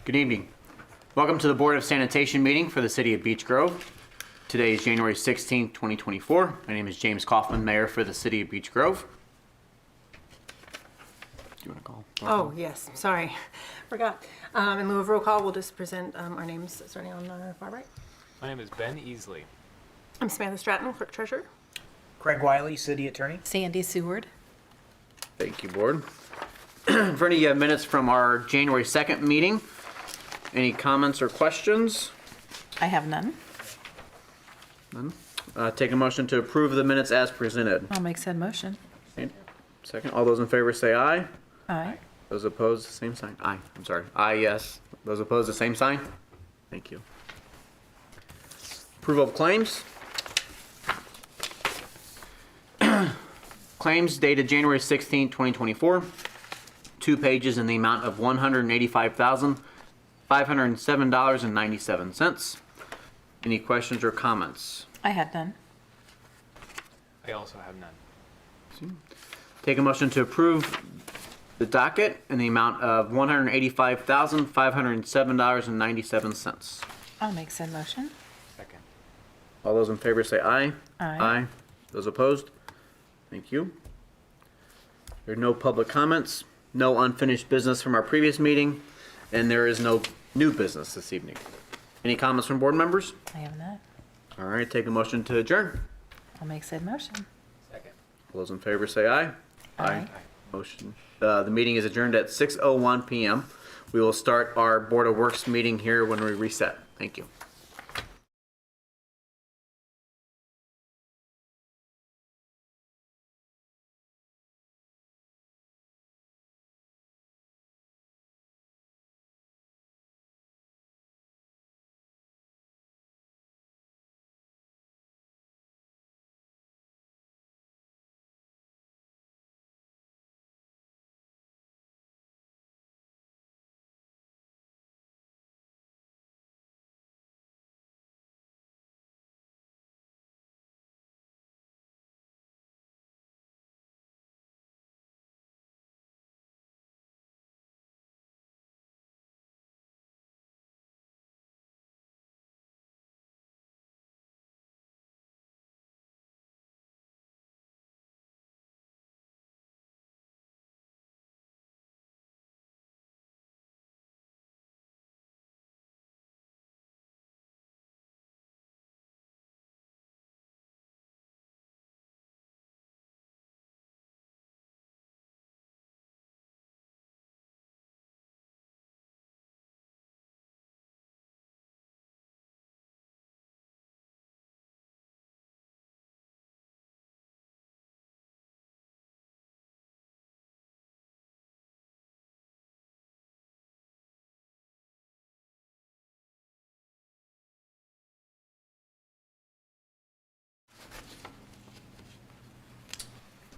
Good evening. Welcome to the Board of Sanitation meeting for the City of Beech Grove. Today is January 16th, 2024. My name is James Kaufman, Mayor for the City of Beech Grove. Do you want to call? Oh, yes, sorry, forgot. In lieu of roll call, we'll just present our names starting on our far right. My name is Ben Easley. I'm Samantha Stratton, Clerk Treasurer. Craig Wiley, City Attorney. Sandy Seward. Thank you, Board. In front of you have minutes from our January 2nd meeting. Any comments or questions? I have none. None. Take a motion to approve the minutes as presented. I'll make said motion. Second. All those in favor say aye. Aye. Those opposed, the same sign. Aye. I'm sorry. Aye, yes. Those opposed, the same sign. Thank you. Approval of claims. Claims dated January 16, 2024. 2 pages in the amount of $185,507.97. Any questions or comments? I had none. I also have none. Take a motion to approve the docket in the amount of $185,507.97. I'll make said motion. Second. All those in favor say aye. Aye. Those opposed? Thank you. There are no public comments, no unfinished business from our previous meeting, and there is no new business this evening. Any comments from board members? I have none. All right, take a motion to adjourn. I'll make said motion. Second. All those in favor say aye. Aye. Motion. The meeting is adjourned at 6:01 p.m. We will start our Board of Works meeting here when we reset. Thank you.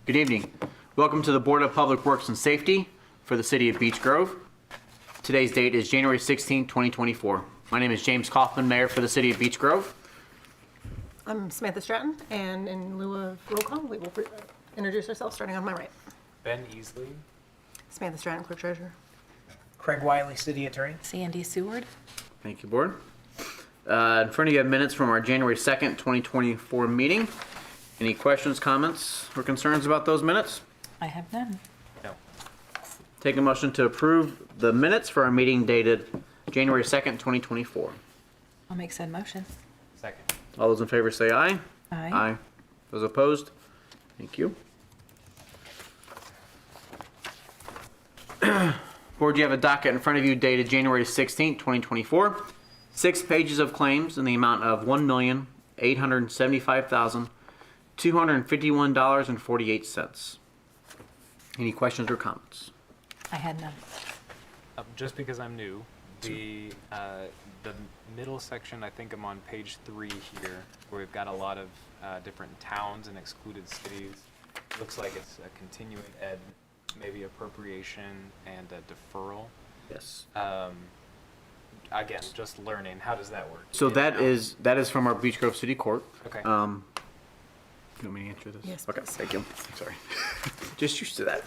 Good evening. Welcome to the Board of Public Works and Safety for the City of Beech Grove. Today's date is January 16, 2024. My name is James Kaufman, Mayor for the City of Beech Grove. I'm Samantha Stratton, and in lieu of roll call, we will introduce ourselves starting on my right. Ben Easley. Samantha Stratton, Clerk Treasurer. Craig Wiley, City Attorney. Sandy Seward. Thank you, Board. In front of you have minutes from our January 2nd, 2024 meeting. Any questions, comments, or concerns about those minutes? I have none. No. Take a motion to approve the minutes for our meeting dated January 2nd, 2024. I'll make said motion. Second. All those in favor say aye. Aye. Those opposed? Thank you. Board, you have a docket in front of you dated January 16th, 2024. 6 pages of claims in the amount of $1,875,251.48. Any questions or comments? I had none. Just because I'm new, the middle section, I think I'm on page 3 here, where we've got a lot of different towns and excluded cities. Looks like it's a continuing ed, maybe appropriation and a deferral. Yes. Again, just learning. How does that work? So that is from our Beech Grove City Court. Okay. You want me to answer this? Yes, Okay, please. thank you. Sorry. Just used to that.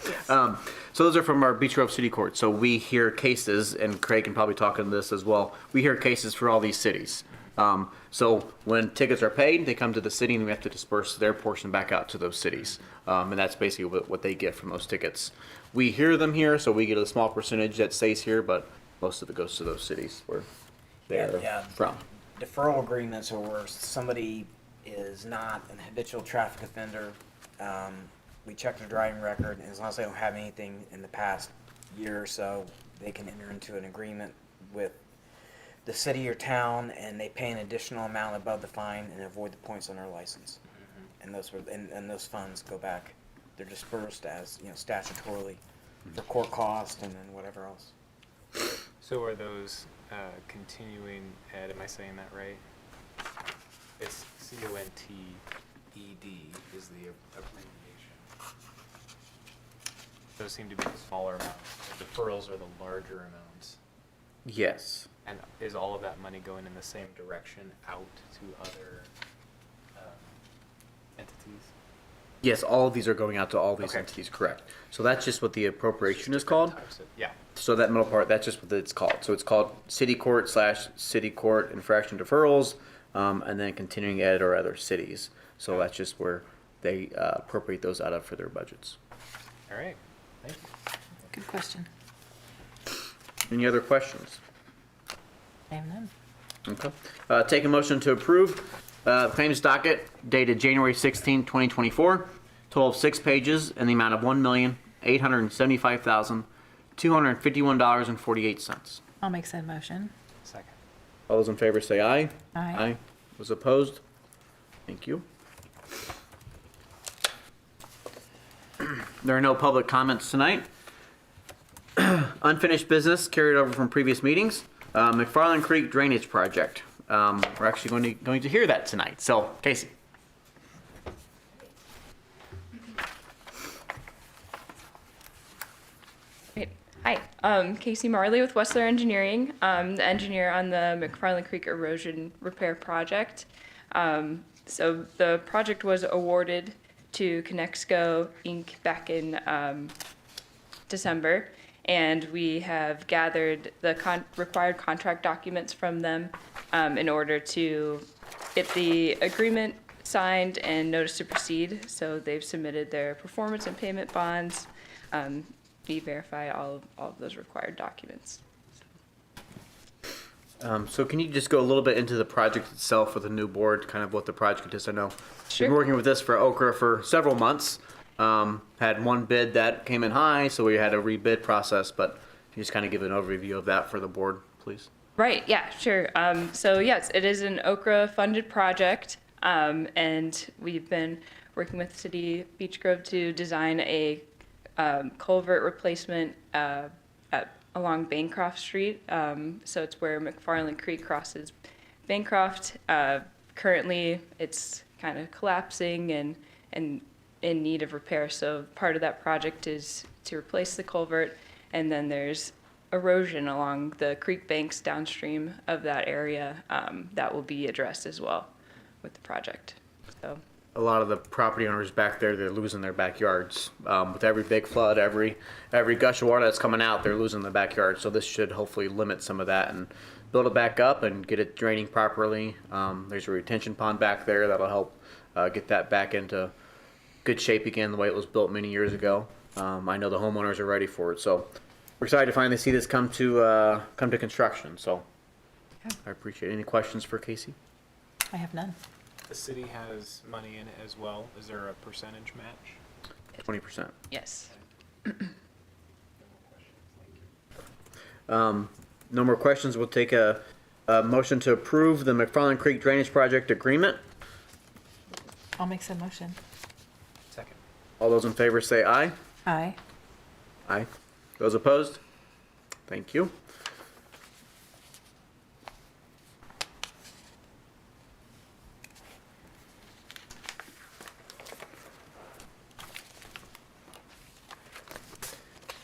So those are from our Beech Grove City Court. So we hear cases, and Craig can probably talk on this as well. We hear cases for all these cities. So when tickets are paid, they come to the city and we have to disperse their portion back out to those cities. And that's basically what they get from those tickets. We hear them here, so we get a small percentage that stays here, but most of it goes to those cities where they're Yeah. from. Deferral agreements are where somebody is not an habitual traffic offender. We check their driving record, and as long as they don't have anything in the past year or so, they can enter into an agreement with the city or town, and they pay an additional amount above the fine and avoid the points on their license. And those funds go back. They're dispersed as, statutorily for court cost and then whatever else. So are those continuing ed, am I saying that right? It's CONTED is the abbreviation. Those seem to be the smaller amounts. The deferrals are the larger amounts. Yes. And is all of that money going in the same direction out to other entities? Yes, all of these are going out to all these Okay. entities, correct. So that's just what the appropriation is called. Yeah. So that middle part, that's just what it's called. So it's called city court / city court infraction deferrals, and then continuing ed or other cities. So that's just where they appropriate those out of for their budgets. All right. Thank you. Good question. Any other questions? I have none. Okay. Take a motion to approve claims docket dated January 16, 2024, total of 6 pages in the amount of $1,875,251.48. I'll make said motion. Second. All those in favor say aye. Aye. Those opposed? Thank you. There are no public comments tonight. Unfinished business carried over from previous meetings. McFarland Creek Drainage Project. We're actually going to hear that tonight. So, Casey. Great. Hi, Casey Marley with Westler Engineering. I'm the engineer on the McFarland Creek Erosion Repair Project. So the project was awarded to Conexco Inc. back in December, and we have gathered the required contract documents from them in order to get the agreement signed and notice to proceed. So they've submitted their performance and payment bonds. We verify all of those required documents. So can you just go a little bit into the project itself with the new board, kind of what the project is? I know Sure. you've been working with this for Okra for several months. Had one bid that came in high, so we had a rebid process, but can you just kind of give an overview of that for the board, please? Right, yeah, sure. So yes, it is an Okra funded project, and we've been working with City Beech Grove to design a culvert replacement along Bancroft Street. So it's where McFarland Creek crosses Bancroft. Currently, it's kind of collapsing and in need of repair. So part of that project is to replace the culvert, and then there's erosion along the creek banks downstream of that area that will be addressed as well with the project. So. A lot of the property owners back there, they're losing their backyards. With every big flood, every gush of water that's coming out, they're losing their backyard. So this should hopefully limit some of that and build it back up and get it draining properly. There's a retention pond back there that'll help get that back into good shape again, the way it was built many years ago. I know the homeowners are ready for it. So we're excited to finally see this come to construction. So I appreciate it. Any questions for Casey? I have none. The city has money in it as well. Is there a percentage match? 20%. Yes. No more questions. We'll take a motion to approve the McFarland Creek Drainage Project agreement. I'll make said motion. Second. All those in favor say aye. Aye. Aye. Those opposed? Thank you.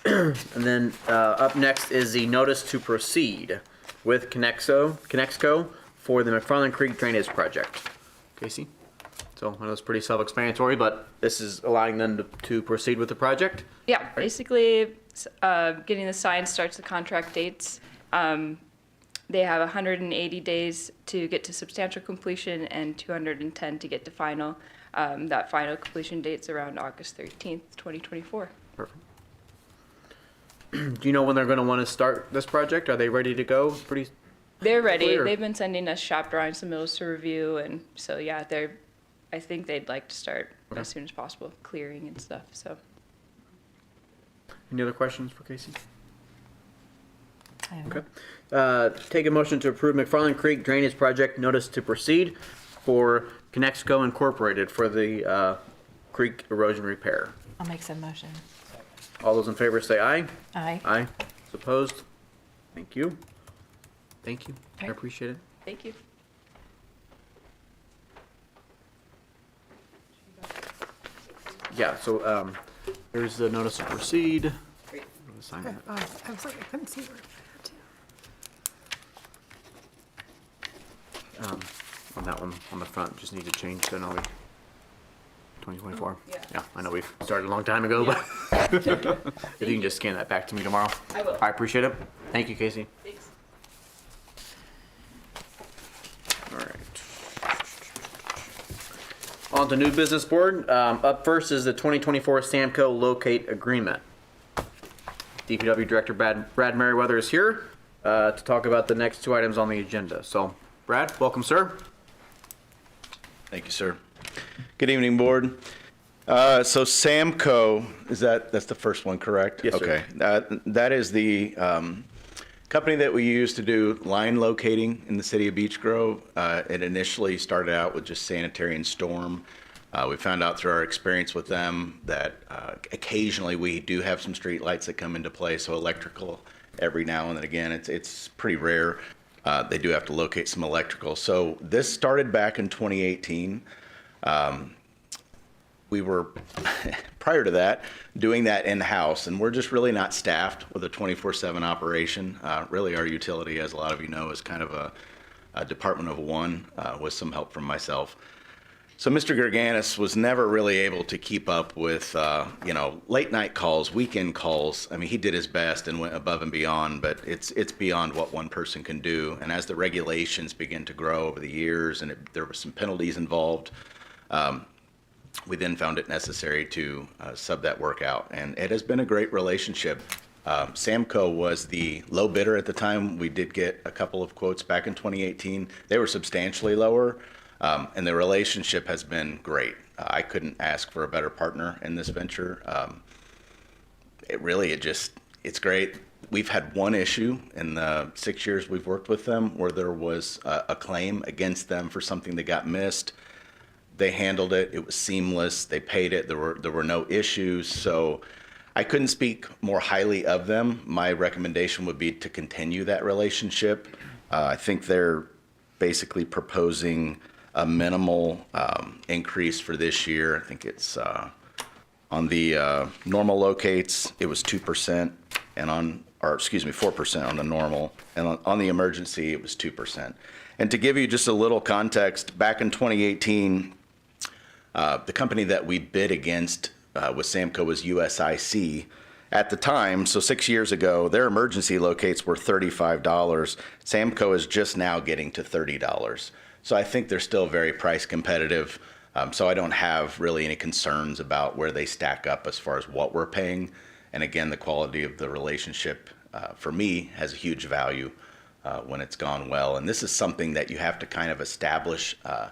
And then up next is the notice to proceed with Conexco for the McFarland Creek Drainage Project. Casey? So I know it's pretty self-explanatory, but this is allowing them to proceed with the project. Yeah, basically, getting the sign starts the contract dates. They have 180 days to get to substantial completion and 210 to get to final. That final completion date's around August 13th, 2024. Perfect. Do you know when they're going to want to start this project? Are they ready to go? Pretty. They're ready. Clear. They've been sending us shop drawings and mills to review, and so yeah, I think they'd like to start Okay. as soon as possible, clearing and stuff. So Any other questions for Casey? I have Okay. none. Take a motion to approve McFarland Creek Drainage Project Notice to Proceed for Connexco Incorporated for the creek erosion repair. I'll make said motion. All those in favor say aye. Aye. Aye. Those opposed? Thank you. Thank you. I Okay. appreciate it. thank you. Yeah, so there's the notice to proceed. Sign Okay. it. Oh, I was like, I couldn't see where to. On that one, on the front, just need to change to know we, 2024. Yeah, I know we've started a long time ago, but if you can just scan that back to me tomorrow. I will. I appreciate it. Thank you, Casey. Thanks. All right. On to new business board. Up first is the 2024 Samco locate agreement. DPW Director Brad Merriweather is here to talk about the next two items on the agenda. So, Brad, welcome, sir. Thank you, sir. Good evening, board. So Samco, that's the first one, correct? Yes, sir. Okay. That is the company that we use to do line locating in the city of Beech Grove. It initially started out with just sanitary and storm. We found out through our experience with them that occasionally we do have some street lights that come into play, so electrical every now and then again. It's pretty rare. They do have to locate some electrical. So this started back in 2018. We were, prior to that, doing that in-house, and we're just really not staffed with a 24/7 operation. Really, our utility, as a lot of you know, is kind of a department of one with some help from myself. So Mr. Gerganis was never really able to keep up with, late night calls, weekend calls. I mean, he did his best and went above and beyond, but it's beyond what one person can do. And as the regulations begin to grow over the years and there were some penalties involved, we then found it necessary to sub that work out. And it has been a great relationship. Samco was the low bidder at the time. We did get a couple of quotes back in 2018. They were substantially lower. And the relationship has been great. I couldn't ask for a better partner in this venture. It's great. We've had one issue in the 6 years we've worked with them where there was a claim against them for something that got missed. They handled it. It was seamless. They paid it. There were no issues. So I couldn't speak more highly of them. My recommendation would be to continue that relationship. I think they're basically proposing a minimal increase for this year. I think it's on the normal locates, it was 2%, and 4% on the normal, and on the emergency, it was 2%. And to give you just a little context, back in 2018, the company that we bid against with Samco was USIC. At the time, so 6 years ago, their emergency locates were $35. Samco is just now getting to $30. So I think they're still very price competitive. So I don't have really any concerns about where they stack up as far as what we're paying. And again, the quality of the relationship for me has a huge value when it's gone well. And this is something that you have to kind of establish a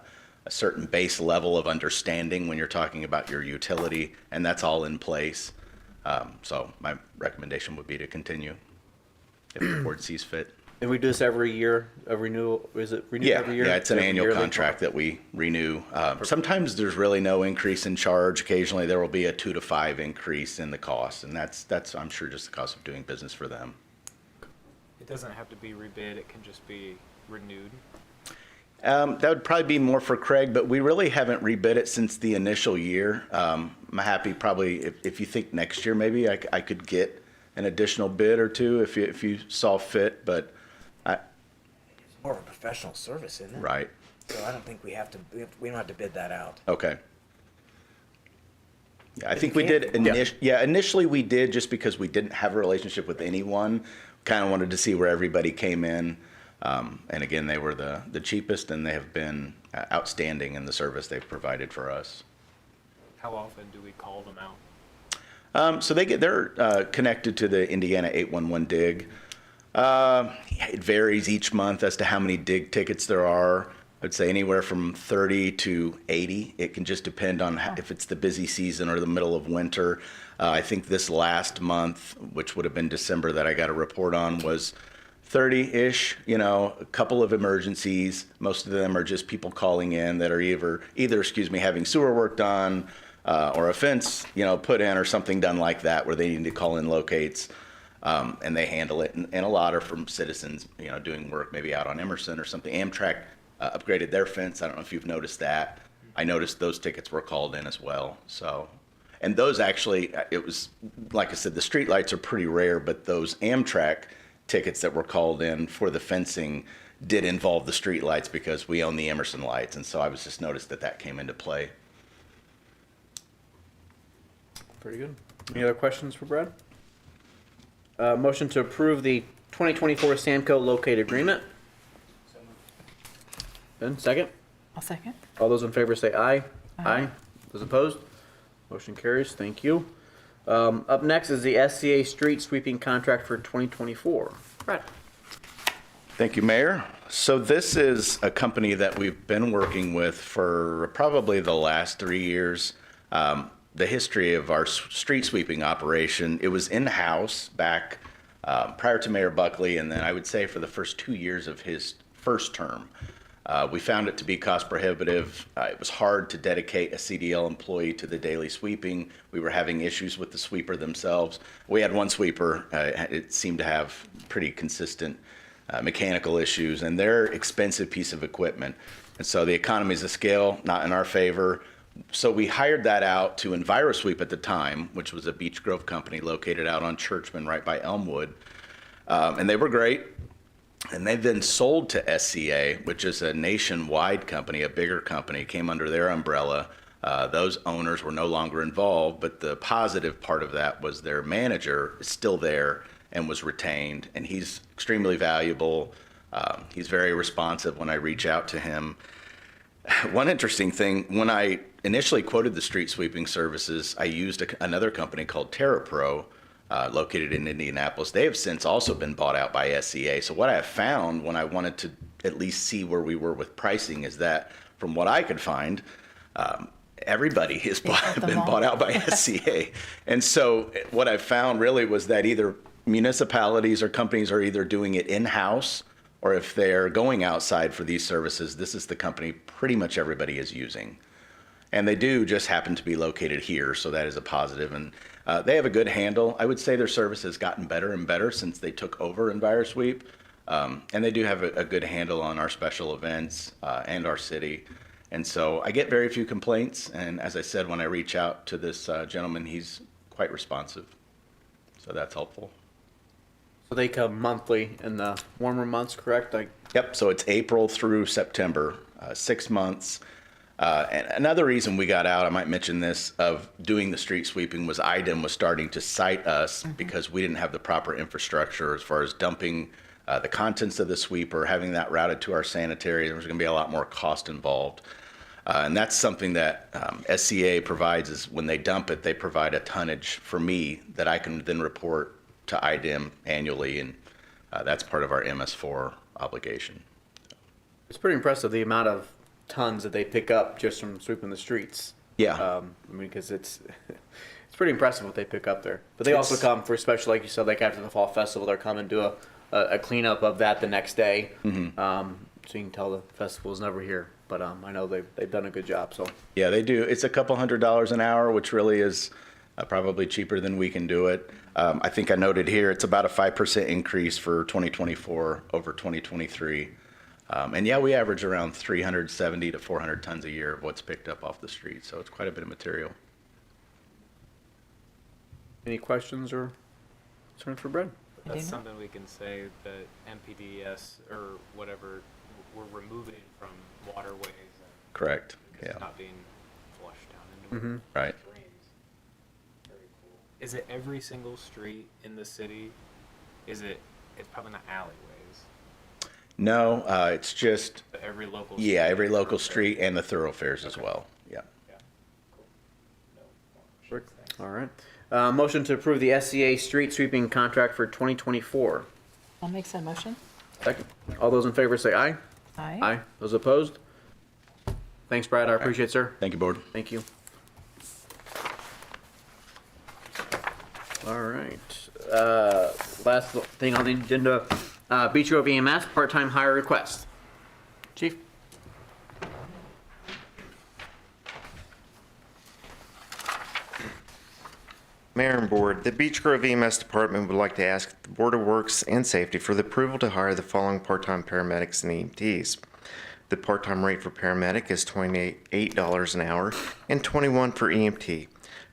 certain base level of understanding when you're talking about your utility, and that's all in place. So my recommendation would be to continue if the board sees fit. And we do this every year, a renewal, is it renewed every year? Yeah, it's an Every annual yearly? contract that we renew. Sometimes there's really no increase in charge. Occasionally there will be a 2 to 5 increase in the cost, and that's I'm sure just the cost of doing business for them. It doesn't have to be rebid, it can just be renewed. That would probably be more for Craig, but we really haven't rebid it since the initial year. I'm happy probably if you think next year maybe I could get an additional bid or two if you saw fit, but More of a professional service, isn't it? right. So I don't think we don't have to bid that out. Okay. Yeah, I If think you we can. did. Initially we did just because we didn't have a relationship with anyone. Kind of wanted to see where everybody came in. And again, they were the cheapest, and they have been outstanding in the service they've provided for us. How often do we call them out? So they're connected to the Indiana 811 dig. It varies each month as to how many dig tickets there are. I'd say anywhere from 30 to 80. It can just depend on if it's the busy season or the middle of winter. I think this last month, which would have been December that I got a report on, was 30-ish, a couple of emergencies. Most of them are just people calling in that are either having sewer work done, or a fence, put in or something done like that where they need to call in locates, and they handle it. And a lot are from citizens, doing work maybe out on Emerson or something. Amtrak upgraded their fence. I don't know if you've noticed that. I noticed those tickets were called in as well. So, and those actually, it was, like I said, the street lights are pretty rare, but those Amtrak tickets that were called in for the fencing did involve the street lights because we own the Emerson lights. And so I was just noticed that came into play. Very good. Any other questions for Brad? Motion to approve the 2024 Samco locate agreement. Ben, second. I'll second. All those in favor say aye. Aye. Those opposed? Motion carries. Thank you. Up next is the SCA street sweeping contract for 2024. Brad. Thank you, Mayor. So this is a company that we've been working with for probably the last 3 years. The history of our street sweeping operation, it was in-house back prior to Mayor Buckley, and then I would say for the first 2 years of his first term. We found it to be cost prohibitive. It was hard to dedicate a CDL employee to the daily sweeping. We were having issues with the sweeper themselves. We had one sweeper. It seemed to have pretty consistent mechanical issues, and they're expensive piece of equipment. And so the economies of scale, not in our favor. So we hired that out to EnviroSweep at the time, which was a Beech Grove company located out on Churchman right by Elmwood. And they were great. And they've been sold to SCA, which is a nationwide company, a bigger company, came under their umbrella. Those owners were no longer involved, but the positive part of that was their manager is still there and was retained, and he's extremely valuable. He's very responsive when I reach out to him. One interesting thing, when I initially quoted the street sweeping services, I used another company called TerraPro, located in Indianapolis. They have since also been bought out by SCA. So what I have found when I wanted to at least see where we were with pricing is that from what I could find, everybody has been bought out by SCA. And so what I found really was that either municipalities or companies are either doing it in-house, or if they're going outside for these services, this is the company pretty much everybody is using. And they do just happen to be located here, so that is a positive. And they have a good handle. I would say their service has gotten better and better since they took over EnviroSweep. And they do have a good handle on our special events and our city. And so I get very few complaints. And as I said, when I reach out to this gentleman, he's quite responsive. So that's helpful. So they come monthly in the warmer months, correct? Yep, so it's April through September, 6 months. And another reason we got out, I might mention this, of doing the street sweeping was IDEM was starting to cite us because we didn't have the proper infrastructure as far as dumping the contents of the sweeper, having that routed to our sanitary. There was going to be a lot more cost involved. And that's something that SCA provides is when they dump it, they provide a tonnage for me that I can then report to IDEM annually, and that's part of our MS4 obligation. It's pretty impressive the amount of tons that they pick up just from sweeping the streets. Yeah. I mean, because it's pretty impressive what they pick up there. But they also come for special, like you said, like after the fall festival, they're coming to a cleanup of that the next day. So you can tell the festival's never here. But I know they've done a good job. So Yeah, they do. It's a couple $100 an hour, which really is probably cheaper than we can do it. I think I noted here it's about a 5% increase for 2024 over 2023. And yeah, we average around 370 to 400 tons a year of what's picked up off the street. So it's quite a bit of material. any questions or concerns for Brad? That's something we can say that MPDS or whatever we're removing from waterways and Correct. because Yeah. it's not being flushed down into Right. drains. Very cool. Is it every single street in the city? It's probably not alleyways, No, it's just, but every local. yeah, street every and local thoroughfare. street and the thoroughfares as Okay. well. Yeah. Yeah. Cool. No more questions, thanks. All right. Motion to approve the SCA street sweeping contract for 2024. I'll make said motion. Second. All those in favor say aye. Aye. Aye. Those opposed? Thanks, Brad. I appreciate it, sir. Thank you, board. Thank you. All right. Last thing on the agenda, Beech Grove EMS part-time hire request. Chief? Mayor and Board, the Beech Grove EMS Department would like to ask the Board of Works and Safety for the approval to hire the following part-time paramedics and EMTs. The part-time rate for paramedic is $28 an hour and $21 for EMT.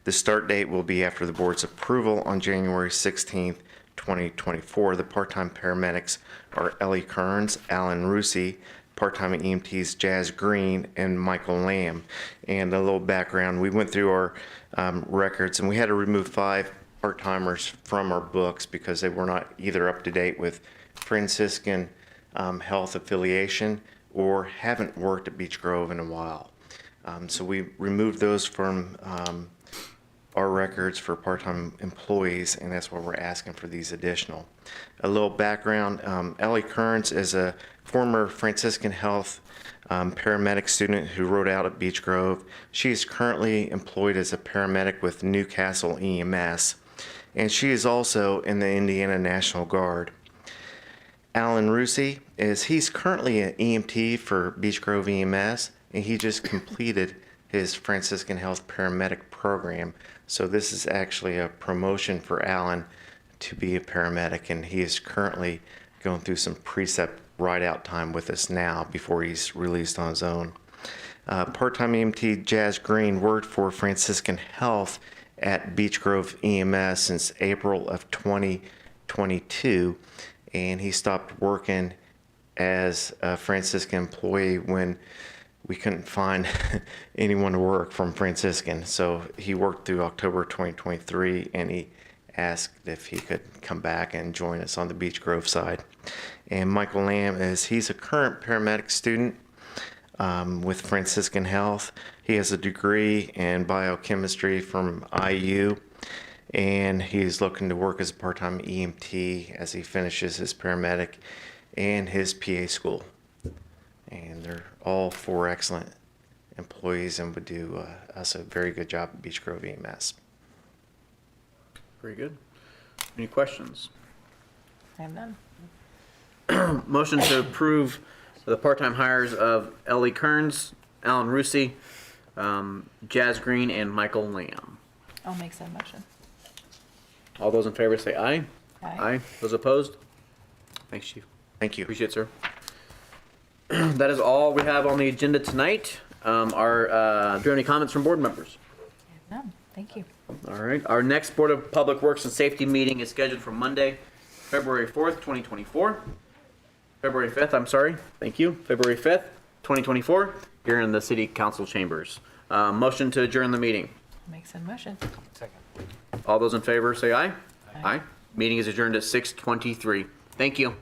The start date will be after the Board's approval on January 16th, 2024. The part-time paramedics are Ellie Kearns, Alan Rusi, part-time EMTs Jazz Green, and Michael Lamb. And a little background, we went through our records and we had to remove 5 part-timers from our books because they were not either up to date with Franciscan health affiliation or haven't worked at Beech Grove in a while. So we removed those from our records for part-time employees, and that's why we're asking for these additional. A little background, Ellie Kearns is a former Franciscan Health paramedic student who rode out at Beech Grove. She is currently employed as a paramedic with Newcastle EMS, and she is also in the Indiana National Guard. Alan Rusi he's currently an EMT for Beech Grove EMS, and he just completed his Franciscan Health paramedic program. So this is actually a promotion for Alan to be a paramedic, and he is currently going through some precept ride-out time with us now before he's released on his own. Part-time EMT Jazz Green worked for Franciscan Health at Beech Grove EMS since April of 2022, and he stopped working as a Franciscan employee when we couldn't find anyone to work from Franciscan. So he worked through October 2023, and he asked if he could come back and join us on the Beech Grove side. And Michael Lamb he's a current paramedic student with Franciscan Health. He has a degree in biochemistry from IU, and he's looking to work as a part-time EMT as he finishes his paramedic and his PA school. And they're all 4 excellent employees and would do us a very good job at Beech Grove EMS. Very good. Any questions? I have none. Motion to approve the part-time hires of Ellie Kearns, Alan Rusi, Jazz Green, and Michael Lamb. I'll make said motion. All those in favor say aye. Aye. Those opposed? Thanks, Chief. Thank you. Appreciate it, sir. That is all we have on the agenda tonight. Do you have any comments from board members? I have none. Thank you. All right. Our next Board of Public Works and Safety meeting is scheduled for Monday, February 4th, 2024. February 5th, I'm sorry. Thank you. February 5th, 2024, here in the City Council chambers. Motion to adjourn the meeting. I'll make said motion. Second. All those in favor say aye. Aye. Meeting is adjourned at 6:23. Thank you.